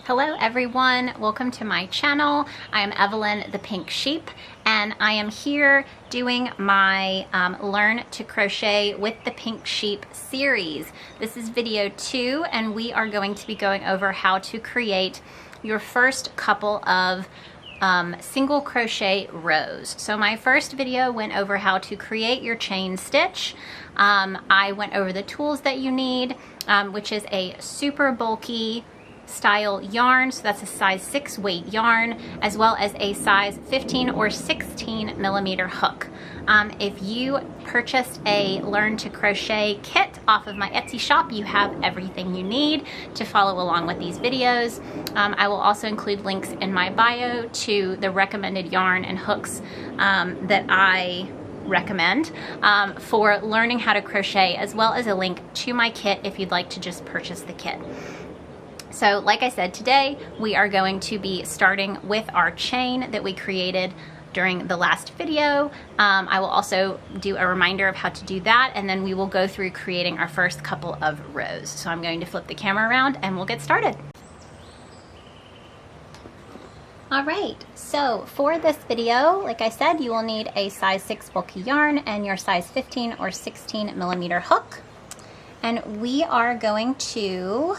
Hello everyone, welcome to my channel. I am Evelyn the Pink Sheep and I am here doing my Learn to Crochet with the Pink Sheep series. This is video 2 and we are going to be going over how to create your first couple of single crochet rows. So my first video went over how to create your chain stitch. I went over the tools that you need, which is a super bulky style yarn, so that's a size 6 weight yarn, as well as a size 15 or 16 millimeter hook. If you purchased a Learn to Crochet kit off of my Etsy shop, you have everything you need to follow along with these videos. I will also include links in my bio to the recommended yarn and hooks that I recommend for learning how to crochet, as well as a link to my kit if you'd like to just purchase the kit. So like I said, today we are going to be starting with our chain that we created during the last video. I will also do a reminder of how to do that, and then we will go through creating our first couple of rows. So I'm going to flip the camera around and we'll get started. All right, so for this video, like I said, you will need a size 6 bulky yarn and your size 15 or 16 millimeter hook. And we are going to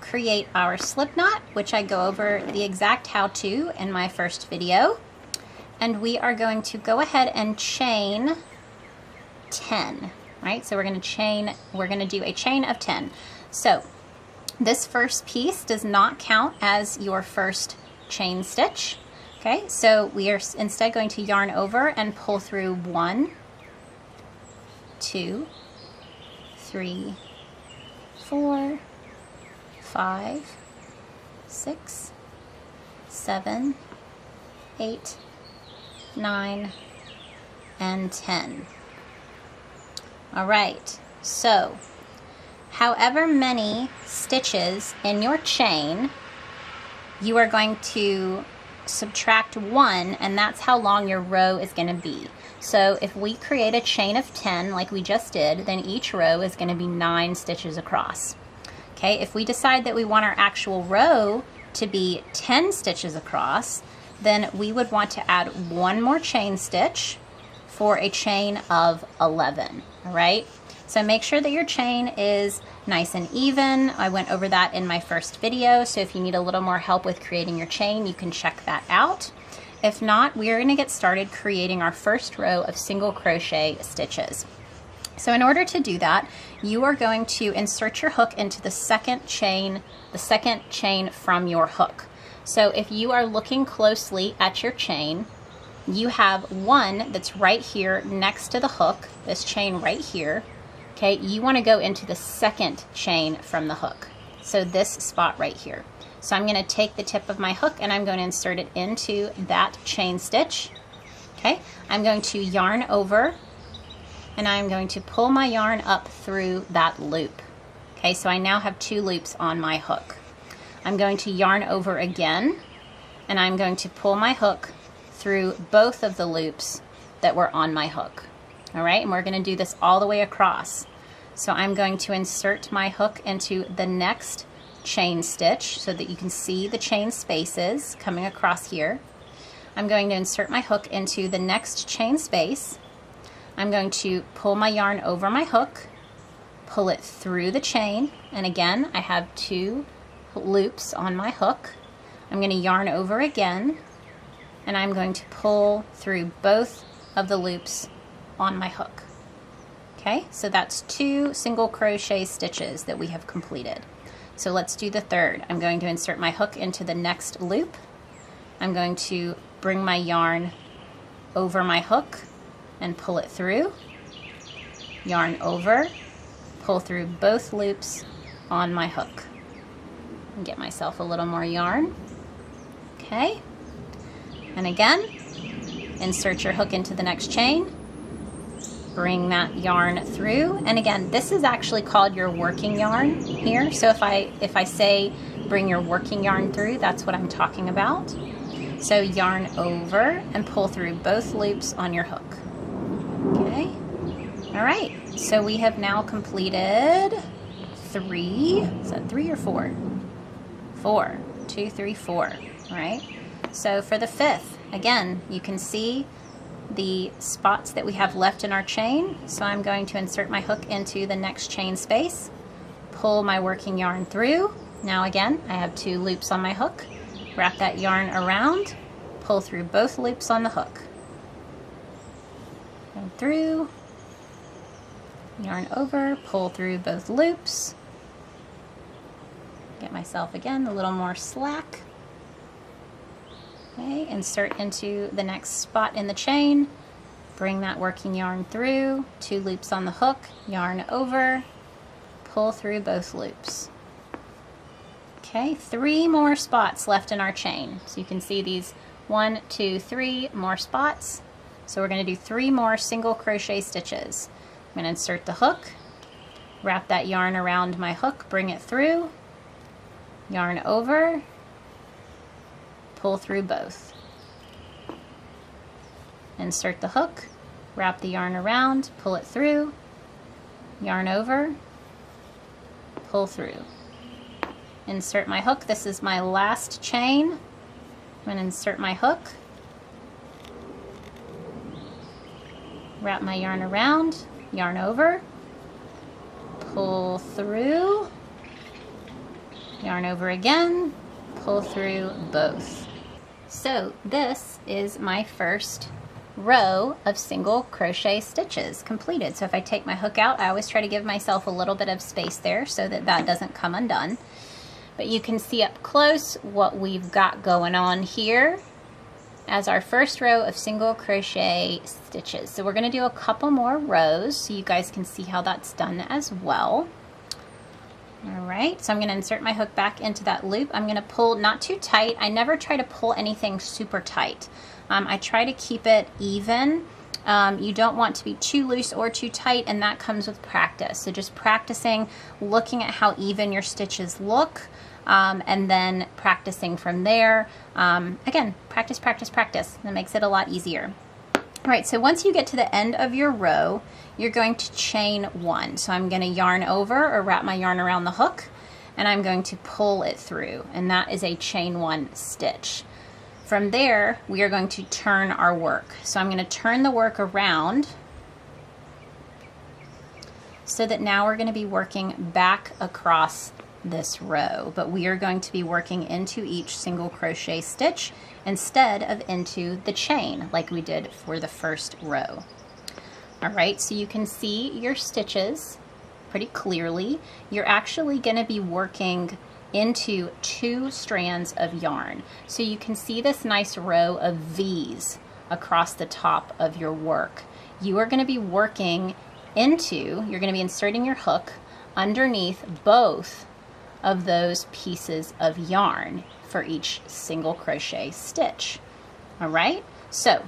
create our slip knot, which I go over the exact how-to in my first video. And we are going to go ahead and chain 10, right? So we're going to do a chain of 10. So this first piece does not count as your first chain stitch. Okay, so we are instead going to yarn over and pull through 1, 2, 3, 4, 5, 6, 7, 8, 9, and 10. All right, so however many stitches in your chain, you are going to subtract 1, and that's how long your row is going to be. So if we create a chain of 10 like we just did, then each row is going to be 9 stitches across. Okay, if we decide that we want our actual row to be 10 stitches across, then we would want to add 1 more chain stitch for a chain of 11, all right? So make sure that your chain is nice and even. I went over that in my first video, so if you need a little more help with creating your chain, you can check that out. If not, we are gonna get started creating our first row of single crochet stitches. So in order to do that, you are going to insert your hook into the second chain from your hook. So if you are looking closely at your chain, you have one that's right here next to the hook, this chain right here. Okay, you want to go into the second chain from the hook. So this spot right here. So I'm going to take the tip of my hook and I'm going to insert it into that chain stitch. Okay, I'm going to yarn over and I'm going to pull my yarn up through that loop. Okay, so I now have 2 loops on my hook. I'm going to yarn over again, and I'm going to pull my hook through both of the loops that were on my hook. All right, and we're going to do this all the way across. So I'm going to insert my hook into the next chain stitch so that you can see the chain spaces coming across here. I'm going to insert my hook into the next chain space. I'm going to pull my yarn over my hook, pull it through the chain, and again, I have 2 loops on my hook. I'm going to yarn over again, and I'm going to pull through both of the loops on my hook. Okay, so that's 2 single crochet stitches that we have completed. So let's do the third. I'm going to insert my hook into the next loop. I'm going to bring my yarn over my hook and pull it through, yarn over, pull through both loops on my hook, and get myself a little more yarn. Okay, and again, insert your hook into the next chain, bring that yarn through, and again, this is actually called your working yarn here. So if I say bring your working yarn through, that's what I'm talking about. So yarn over and pull through both loops on your hook. Okay, all right, so we have now completed 3, is that 3 or 4? 4, 2, 3, 4, right? So for the 5th, again, you can see the spots that we have left in our chain. So I'm going to insert my hook into the next chain space, pull my working yarn through. Now again, I have 2 loops on my hook, wrap that yarn around, pull through both loops on the hook. Go through, yarn over, pull through both loops. Get myself again a little more slack. Okay, insert into the next spot in the chain, bring that working yarn through, 2 loops on the hook, yarn over, pull through both loops. Okay, 3 more spots left in our chain. So you can see these 1, 2, 3 more spots. So we're going to do 3 more single crochet stitches. I'm going to insert the hook, wrap that yarn around my hook, bring it through, yarn over, pull through both. Insert the hook, wrap the yarn around, pull it through, yarn over, pull through. Insert my hook. This is my last chain. I'm going to insert my hook, wrap my yarn around, yarn over, pull through, yarn over again, pull through both. So this is my first row of single crochet stitches completed. So if I take my hook out, I always try to give myself a little bit of space there so that that doesn't come undone. But you can see up close what we've got going on here as our first row of single crochet stitches. So we're going to do a couple more rows so you guys can see how that's done as well. Alright, so I'm going to insert my hook back into that loop. I'm going to pull not too tight. I never try to pull anything super tight. I try to keep it even. You don't want to be too loose or too tight, and that comes with practice. So just practicing, looking at how even your stitches look, and then practicing from there. Again, practice, practice, practice. That makes it a lot easier. All right, so once you get to the end of your row, you're going to chain 1. So I'm going to yarn over or wrap my yarn around the hook, and I'm going to pull it through, and that is a chain 1 stitch. From there, we are going to turn our work. So I'm going to turn the work around so that now we're going to be working back across this row, but we are going to be working into each single crochet stitch instead of into the chain like we did for the first row. All right, so you can see your stitches pretty clearly. You're actually going to be working into 2 strands of yarn. So you can see this nice row of V's across the top of your work. You are going to be working into, you're going to be inserting your hook underneath both of those pieces of yarn for each single crochet stitch. All right, so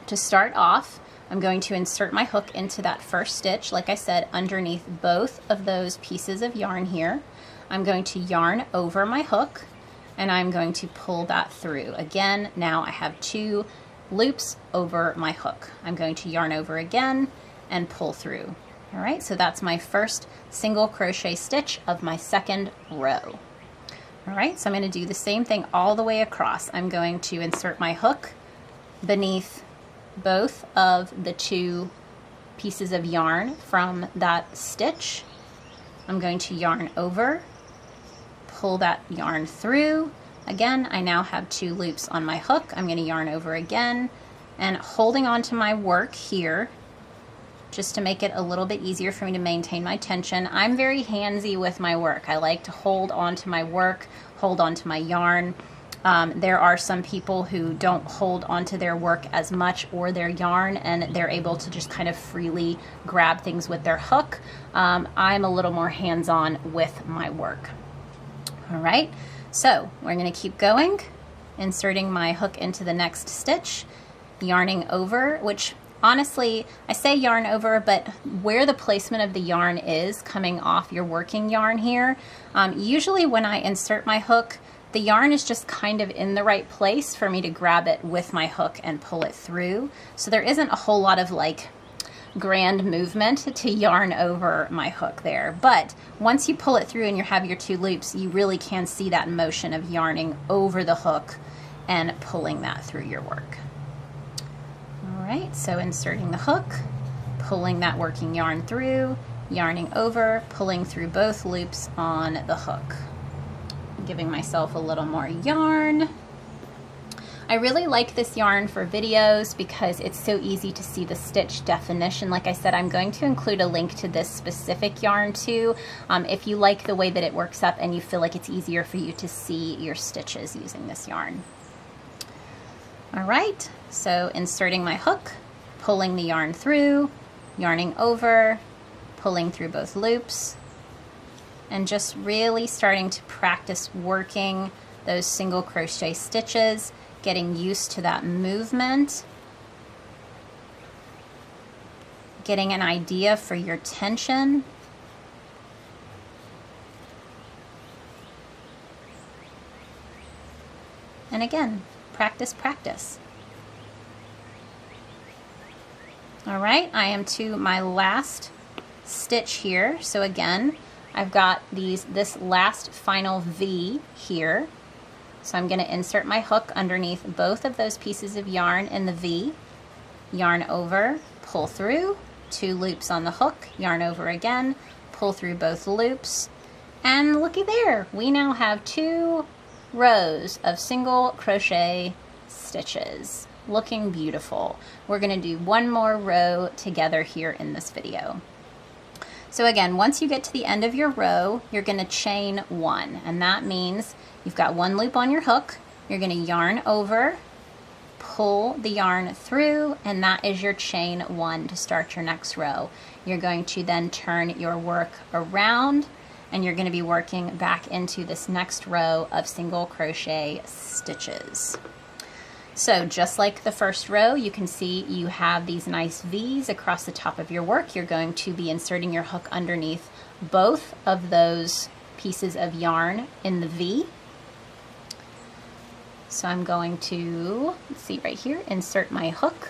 to start off, I'm going to insert my hook into that first stitch, like I said, underneath both of those pieces of yarn here. I'm going to yarn over my hook, and I'm going to pull that through. Again, now I have 2 loops over my hook. I'm going to yarn over again and pull through. All right, so that's my first single crochet stitch of my second row. All right, so I'm going to do the same thing all the way across. I'm going to insert my hook beneath both of the 2 pieces of yarn from that stitch. I'm going to yarn over, pull that yarn through. Again, I now have 2 loops on my hook. I'm going to yarn over again, and holding on to my work here just to make it a little bit easier for me to maintain my tension. I'm very handsy with my work. I like to hold on to my work, hold on to my yarn. There are some people who don't hold onto their work as much or their yarn, and they're able to just kind of freely grab things with their hook. I'm a little more hands-on with my work. All right, so we're going to keep going, inserting my hook into the next stitch, yarning over, which honestly, I say yarn over, but where the placement of the yarn is coming off your working yarn here, usually when I insert my hook, the yarn is just kind of in the right place for me to grab it with my hook and pull it through. So there isn't a whole lot of like grand movement to yarn over my hook there. But once you pull it through and you have your 2 loops, you really can see that motion of yarning over the hook and pulling that through your work. All right, so inserting the hook, pulling that working yarn through, yarning over, pulling through both loops on the hook. Giving myself a little more yarn. I really like this yarn for videos because it's so easy to see the stitch definition. Like I said, I'm going to include a link to this specific yarn too, if you like the way that it works up and you feel like it's easier for you to see your stitches using this yarn. All right, so inserting my hook, pulling the yarn through, yarning over, pulling through both loops, and just really starting to practice working those single crochet stitches, getting used to that movement, getting an idea for your tension. And again, practice, practice. All right, I am to my last stitch here. So again, I've got this last final V here. So I'm going to insert my hook underneath both of those pieces of yarn in the V, yarn over, pull through, 2 loops on the hook, yarn over again, pull through both loops, and looky there, we now have 2 rows of single crochet stitches. Looking beautiful. We're going to do 1 more row together here in this video. So again, once you get to the end of your row, you're going to chain 1, and that means you've got 1 loop on your hook, you're going to yarn over, pull the yarn through, and that is your chain 1 to start your next row. You're going to then turn your work around, and you're going to be working back into this next row of single crochet stitches. So just like the first row, you can see you have these nice V's across the top of your work. You're going to be inserting your hook underneath both of those pieces of yarn in the V. So I'm going to, let's see right here, insert my hook,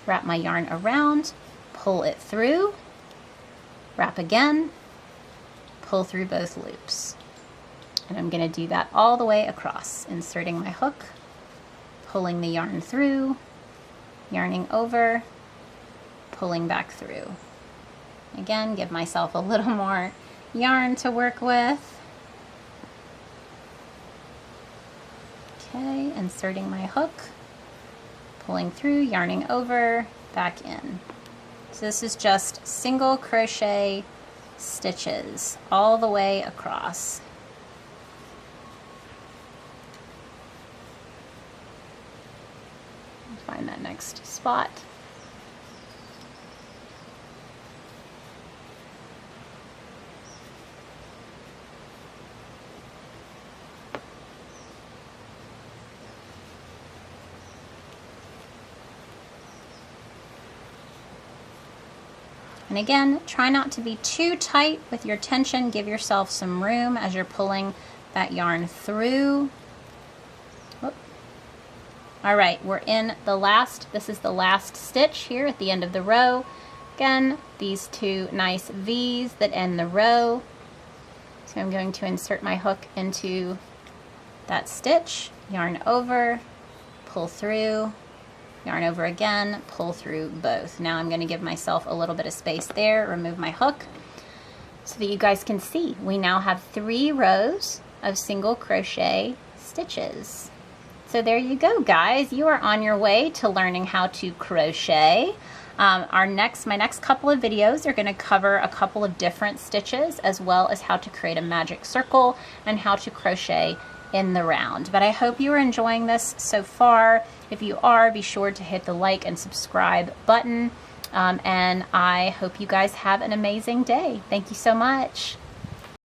wrap my yarn around, pull it through, wrap again, pull through both loops. And I'm going to do that all the way across, inserting my hook, pulling the yarn through, yarning over, pulling back through. Again, give myself a little more yarn to work with. Okay, inserting my hook, pulling through, yarning over, back in. So this is just single crochet stitches all the way across. Find that next spot. And again, try not to be too tight with your tension. Give yourself some room as you're pulling that yarn through. Whoop. All right, we're in the last, this is the last stitch here at the end of the row. Again, these 2 nice V's that end the row. So I'm going to insert my hook into that stitch, yarn over, pull through, yarn over again, pull through both. Now I'm going to give myself a little bit of space there, remove my hook, so that you guys can see. We now have 3 rows of single crochet stitches. So there you go, guys. You are on your way to learning how to crochet. My next couple of videos are going to cover a couple of different stitches, as well as how to create a magic circle and how to crochet in the round. But I hope you are enjoying this so far. If you are, be sure to hit the like and subscribe button. And I hope you guys have an amazing day. Thank you so much.